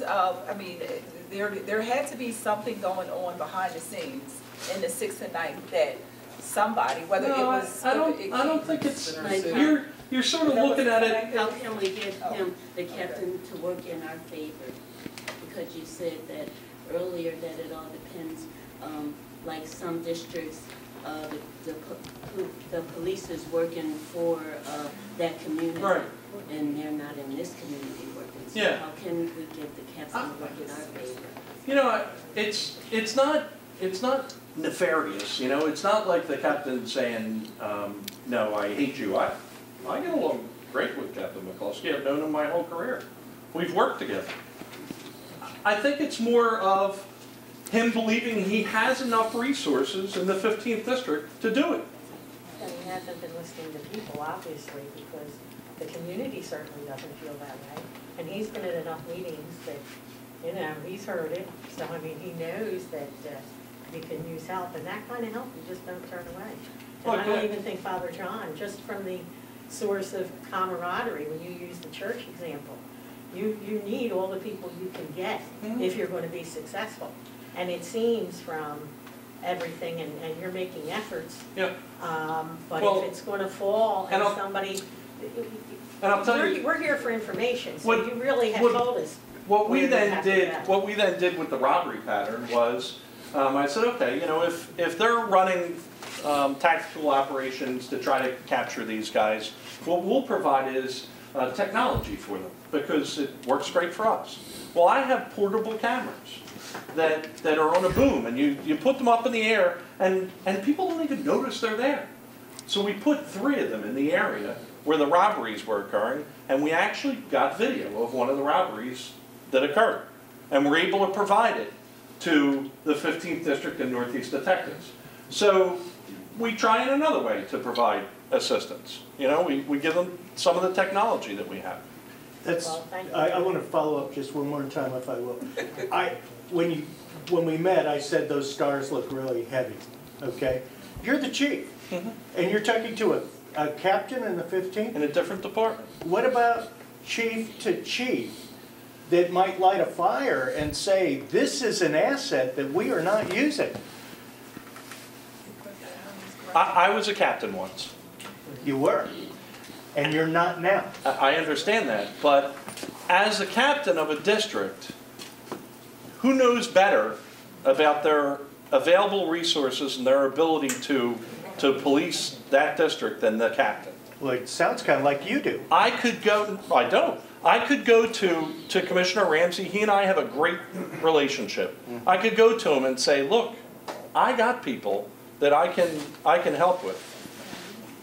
I mean, there had to be something going on behind the scenes in the 6th and 9th that somebody, whether it was. I don't think it's. You're sort of looking at it. How can we get him, the captain, to work in our favor? Because you said that earlier that it all depends. Like some districts, the police is working for that community, right, and they're not in this community working. So yeah. How can we get the captain to work in our favor? You know, it's not nefarious. You know, it's not like the captain saying, "No, I hate you." I get along great with Captain McCluskey. I've known him my whole career. We've worked together. I think it's more of him believing he has enough resources in the 15th District to do it. And he hasn't been listening to people, obviously, because the community certainly doesn't feel that way. And he's been at enough meetings that, you know, he's heard it. So, I mean, he knows that you can use help. And that kind of help, you just don't turn away. And I don't even think Father John, just from the source of camaraderie, when you use the church example, you need all the people you can get if you're going to be successful. And it seems from everything, and you're making efforts, yeah. But if it's going to fall and somebody, and I'll tell you, we're here for information, so you really have told us. What we then did with the robbery pattern was, I said, okay, you know, if they're running tactical operations to try to capture these guys, what we'll provide is technology for them, because it works great for us. Well, I have portable cameras that are on a boom, and you put them up in the air, and people don't even notice they're there. So we put 3 of them in the area where the robberies were occurring, and we actually got video of one of the robberies that occurred. And we're able to provide it to the 15th District and Northeast detectives. So we try in another way to provide assistance. You know, we give them some of the technology that we have. That's, I want to follow up just one more time, if I will. When we met, I said those stars look really heavy, okay? You're the chief, and you're talking to a captain in the 15th? In a different department. What about chief to chief that might light a fire and say, this is an asset that we are not using? I was a captain once. You were, and you're not now. I understand that, but as a captain of a district, who knows better about their available resources and their ability to police that district than the captain? Well, it sounds kind of like you do. I could go, I don't. I could go to Commissioner Ramsey. He and I have a great relationship. I could go to him and say, look, I got people that I can help with.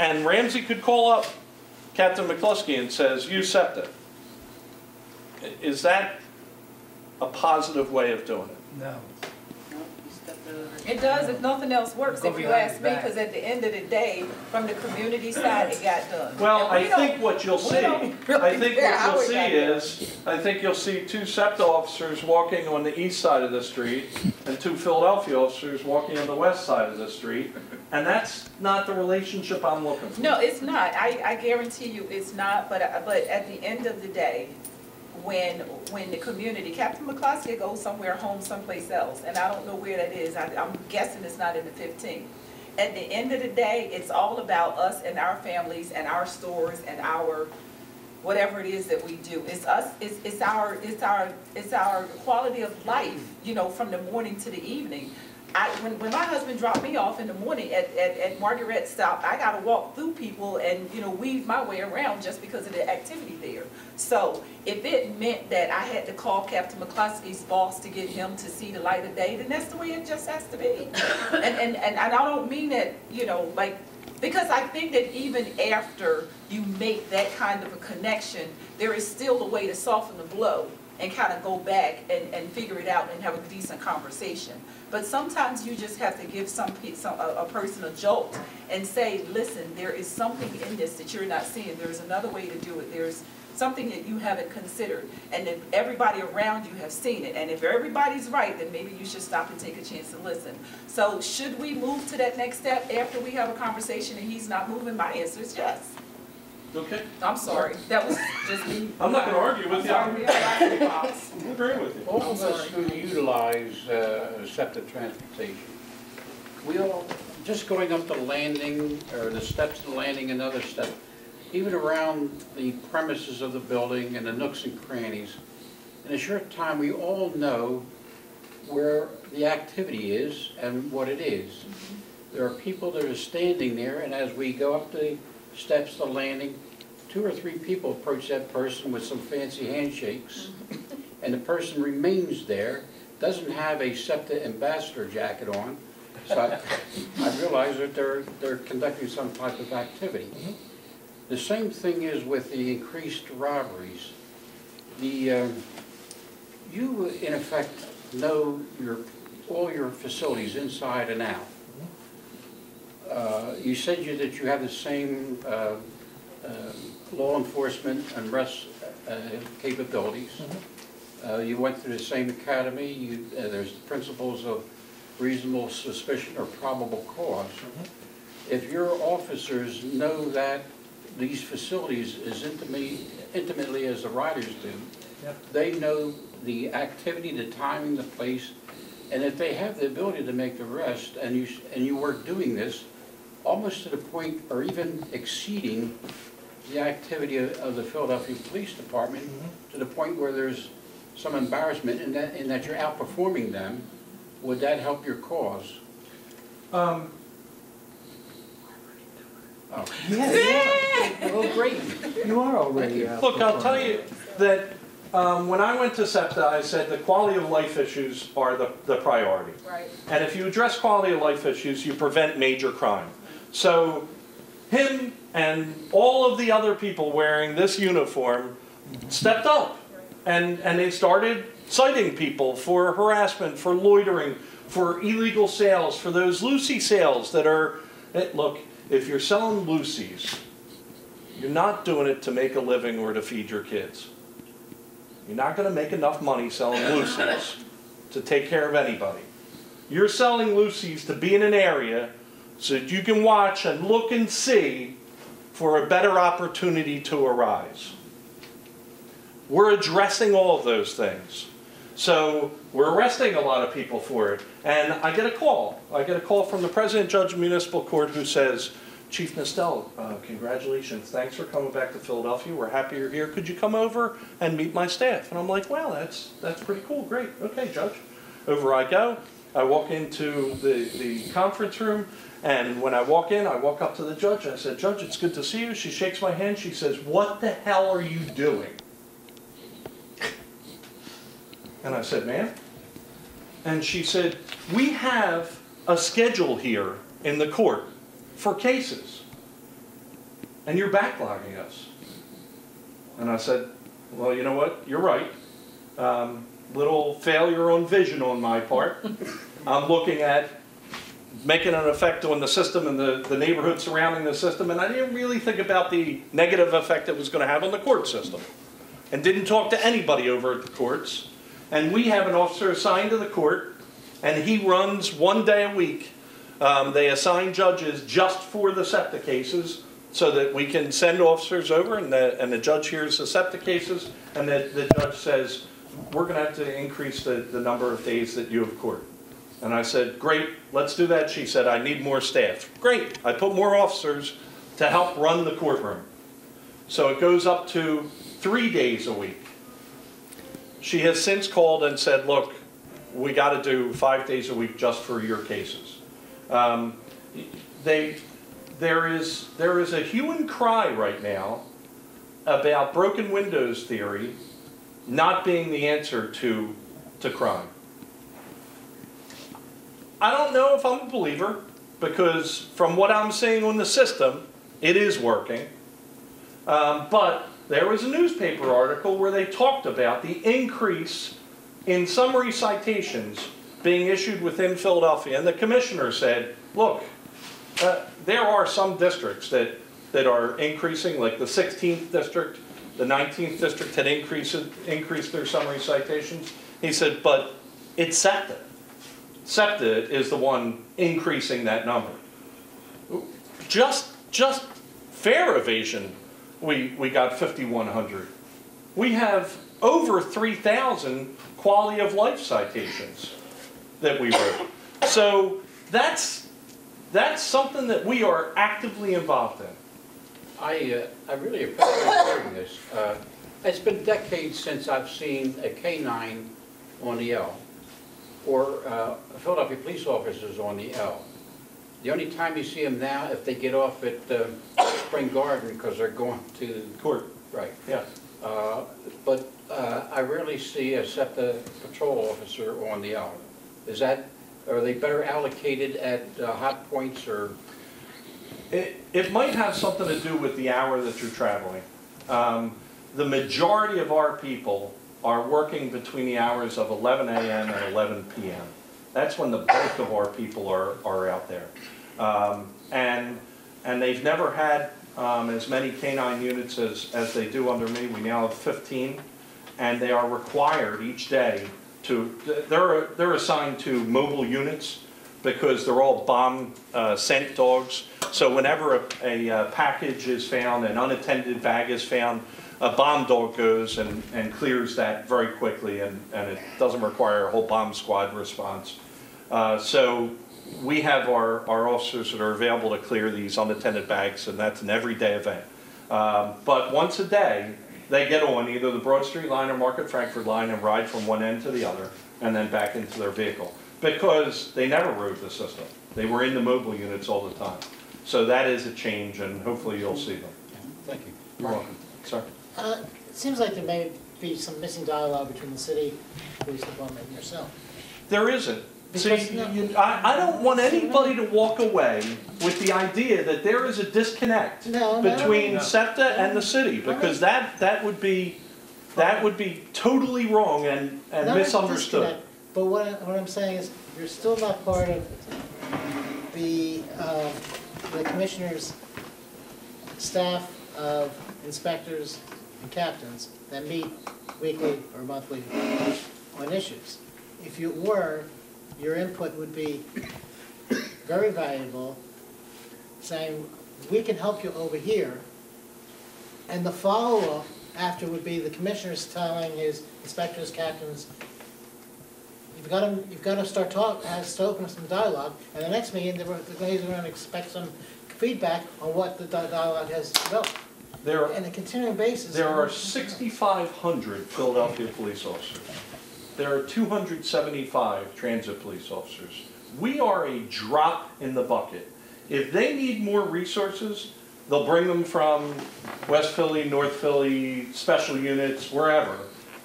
And Ramsey could call up Captain McCluskey and says, use SEPTA. Is that a positive way of doing it? No. It does if nothing else works, if you ask me, because at the end of the day, from the community side, it got done. Well, I think what you'll see, I think you'll see 2 SEPTA officers walking on the east side of the street and 2 Philadelphia officers walking on the west side of the street, and that's not the relationship I'm looking for. No, it's not. I guarantee you it's not, but at the end of the day, when the community, Captain McCluskey goes somewhere home someplace else, and I don't know where that is. I'm guessing it's not in the 15th. At the end of the day, it's all about us and our families and our stores and our whatever it is that we do. It's us. It's our quality of life. You know, from the morning to the evening. When my husband dropped me off in the morning at Marguerite stop, I got to walk through people and, you know, weave my way around just because of the activity there. So if it meant that I had to call Captain McCluskey's boss to get him to see the light of day, then that's the way it just has to be. And I don't mean that, you know, like, because I think that even after you make that kind of a connection, there is still a way to soften the blow and kind of go back and figure it out and have a decent conversation. But sometimes you just have to give a person a jolt and say, listen, there is something in this that you're not seeing. There's another way to do it. There's something that you haven't considered. And if everybody around you have seen it, and if everybody's right, then maybe you should stop and take a chance to listen. So should we move to that next step after we have a conversation and he's not moving? My answer is yes. Okay, I'm sorry, that was just me. I'm not gonna argue with you. I'm sorry, we have a lot of box. I agree with you. All of us who utilize septic transportation, we all, just going up the landing, or the steps of the landing, another step, even around the premises of the building and the nooks and crannies, in a short time, we all know where the activity is and what it is. There are people that are standing there, and as we go up the steps, the landing, 2 or 3 people approach that person with some fancy handshakes, and the person remains there, doesn't have a SEPTA ambassador jacket on, so I realize that they're conducting some type of activity. The same thing is with the increased robberies. You, in effect, know all your facilities inside and out. You said that you have the same law enforcement and arrest capabilities. You went through the same academy. There's the principles of reasonable suspicion or probable cause. If your officers know that these facilities as intimately as the riders do, they know the activity, the timing, the place, and if they have the ability to make the arrest, and you were doing this almost to the point, or even exceeding the activity of the Philadelphia Police Department, to the point where there's some embarrassment in that you're outperforming them, would that help your cause? Oh. Yeah. Well, great. You are already. Look, I'll tell you that when I went to SEPTA, I said the quality of life issues are the priority. Right. And if you address quality of life issues, you prevent major crime. So him and all of the other people wearing this uniform stepped up. And they started citing people for harassment, for loitering, for illegal sales, for those Lucy sales that are, look, if you're selling Lucy's, you're not doing it to make a living or to feed your kids. You're not going to make enough money selling Lucy's to take care of anybody. You're selling Lucy's to be in an area so that you can watch and look and see for a better opportunity to arise. We're addressing all of those things. So we're arresting a lot of people for it. And I get a call. I get a call from the President Judge of Municipal Court who says, Chief Nestel, congratulations. Thanks for coming back to Philadelphia. We're happy you're here. Could you come over and meet my staff? And I'm like, well, that's pretty cool. Great. Okay, Judge. Over I go. I walk into the conference room. And when I walk in, I walk up to the judge. I said, Judge, it's good to see you. She shakes my hand. She says, what the hell are you doing? And I said, ma'am? And she said, we have a schedule here in the court for cases, and you're backlogging us. And I said, well, you know what? You're right. Little failure on vision on my part. I'm looking at making an effect on the system and the neighborhood surrounding the system, and I didn't really think about the negative effect it was going to have on the court system. And didn't talk to anybody over at the courts. And we have an officer assigned to the court, and he runs 1 day a week. They assign judges just for the SEPTA cases so that we can send officers over, and the judge hears the SEPTA cases, and the judge says, we're going to have to increase the number of days that you have court. And I said, great, let's do that. She said, I need more staff. Great, I put more officers to help run the courtroom. So it goes up to 3 days a week. She has since called and said, look, we got to do 5 days a week just for your cases. There is a hue and cry right now about broken windows theory not being the answer to crime. I don't know if I'm a believer, because from what I'm seeing on the system, it is working. But there was a newspaper article where they talked about the increase in summary citations being issued within Philadelphia. And the commissioner said, look, there are some districts that are increasing, like the 16th district, the 19th district had increased their summary citations. He said, but it's SEPTA. SEPTA is the one increasing that number. Just fare evasion we got 5,100. We have over 3,000 quality of life citations that we wrote. So that's something that we are actively involved in. I really appreciate hearing this. It's been decades since I've seen a K-9 on the L, or Philadelphia police officers on the L. The only time you see them now, if they get off at Spring Garden because they're going to Court. Right. Yeah. But I rarely see a SEPTA patrol officer on the L. Are they better allocated at hot points, or? It might have something to do with the hour that you're traveling. The majority of our people are working between the hours of 11 a.m. and 11 p.m. That's when the bulk of our people are out there. And they've never had as many K-9 units as they do under me. We now have 15, and they are required each day they're assigned to mobile units because they're all bomb scent dogs. So whenever a package is found, an unattended bag is found, a bomb dog goes and clears that very quickly, and it doesn't require a whole bomb squad response. So we have our officers that are available to clear these unattended bags, and that's an everyday event. But once a day, they get on either the Broad Street line or Market Frankford line and ride from one end to the other and then back into their vehicle. Because they never rode the system. They were in the mobile units all the time. So that is a change, and hopefully you'll see them. Thank you. You're welcome. Sir? It seems like there may be some missing dialogue between the city, police department, and yourself. There isn't. Because See, I don't want anybody to walk away with the idea that there is a disconnect between SEPTA and the city, because that would be totally wrong and misunderstood. But what I'm saying is, you're still not part of the commissioner's staff of inspectors and captains that meet weekly or monthly on issues. If you were, your input would be very valuable, saying, we can help you over here. And the follow-up after would be the commissioners telling his inspectors, captains, you've got to start open some dialogue. And the next meeting, the guys are going to expect some feedback on what the dialogue has developed. On a continuing basis. There are 6,500 Philadelphia police officers. There are 275 transit police officers. We are a drop in the bucket. If they need more resources, they'll bring them from West Philly, North Philly, special units, wherever,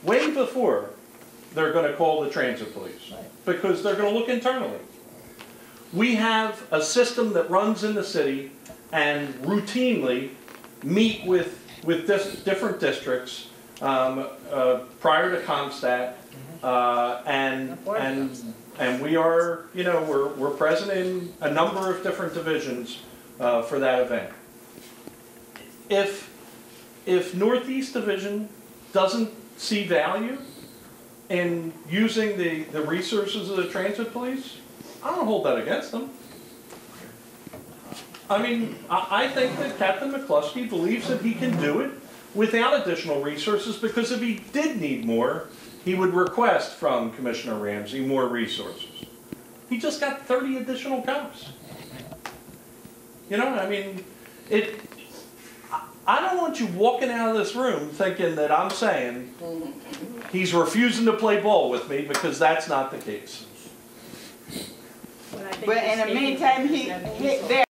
way before they're going to call the transit police, because they're going to look internally. We have a system that runs in the city and routinely meet with different districts prior to ComStat, and we are, we're present in a number of different divisions for that event. If Northeast Division doesn't see value in using the resources of the transit police, I don't hold that against them. I mean, I think that Captain McCluskey believes that he can do it without additional resources, because if he did need more, he would request from Commissioner Ramsey more resources. He just got 30 additional cops. I mean, I don't want you walking out of this room thinking that I'm saying he's refusing to play ball with me, because that's not the case. But in the meantime, there